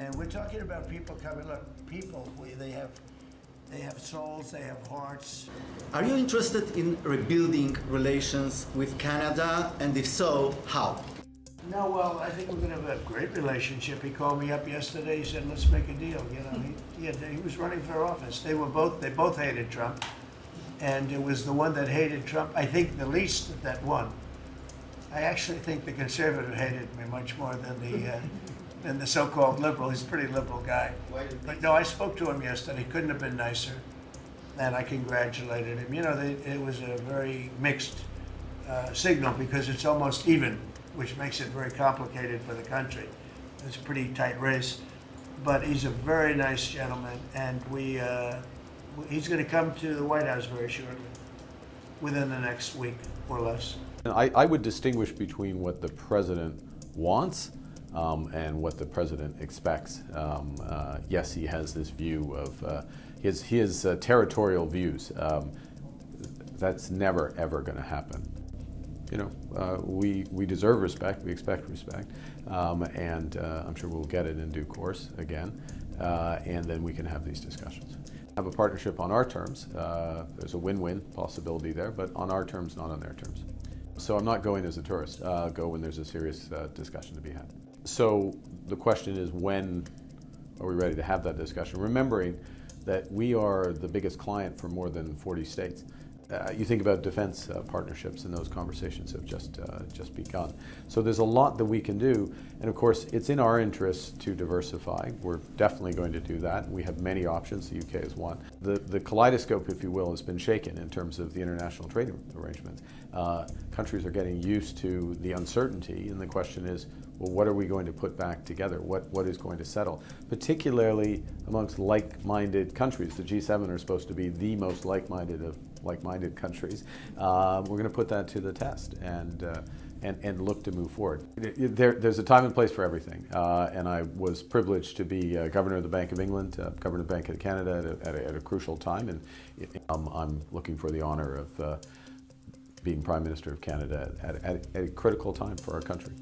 And we're talking about people coming. Look, people. They have souls. They have hearts. Are you interested in rebuilding relations with Canada, and if so, how? No, well, I think we're going to have a great relationship. He called me up yesterday. He said, "Let's make a deal." You know, he was running for office. They both hated Trump, and it was the one that hated Trump, I think, the least that won. I actually think the conservative hated me much more than the so-called liberal. He's a pretty liberal guy. But no, I spoke to him yesterday. Couldn't have been nicer, and I congratulated him. You know, it was a very mixed signal because it's almost even, which makes it very complicated for the country. It's a pretty tight race, but he's a very nice gentleman, and he's going to come to the White House very shortly, within the next week or less. I would distinguish between what the president wants and what the president expects. Yes, he has this view of his territorial views. That's never ever going to happen. You know, we deserve respect. We expect respect, and I'm sure we'll get it in due course again, and then we can have these discussions. Have a partnership on our terms. There's a win-win possibility there, but on our terms, not on their terms. So I'm not going as a tourist. I'll go when there's a serious discussion to be had. So the question is, when are we ready to have that discussion? Remembering that we are the biggest client for more than 40 states. You think about defense partnerships, and those conversations have just begun. So there's a lot that we can do, and of course it's in our interest to diversify. We're definitely going to do that. We have many options. The UK is one. The kaleidoscope, if you will, has been shaken in terms of the international trade arrangements. Countries are getting used to the uncertainty, and the question is, well, what are we going to put back together? What is going to settle? Particularly amongst like-minded countries. The G7 are supposed to be the most like-minded of like-minded countries. We're going to put that to the test and look to move forward. There's a time and place for everything, and I was privileged to be Governor of the Bank of England, Governor of the Bank of Canada at a crucial time, and I'm looking for the honor of being Prime Minister of Canada at a critical time for our country.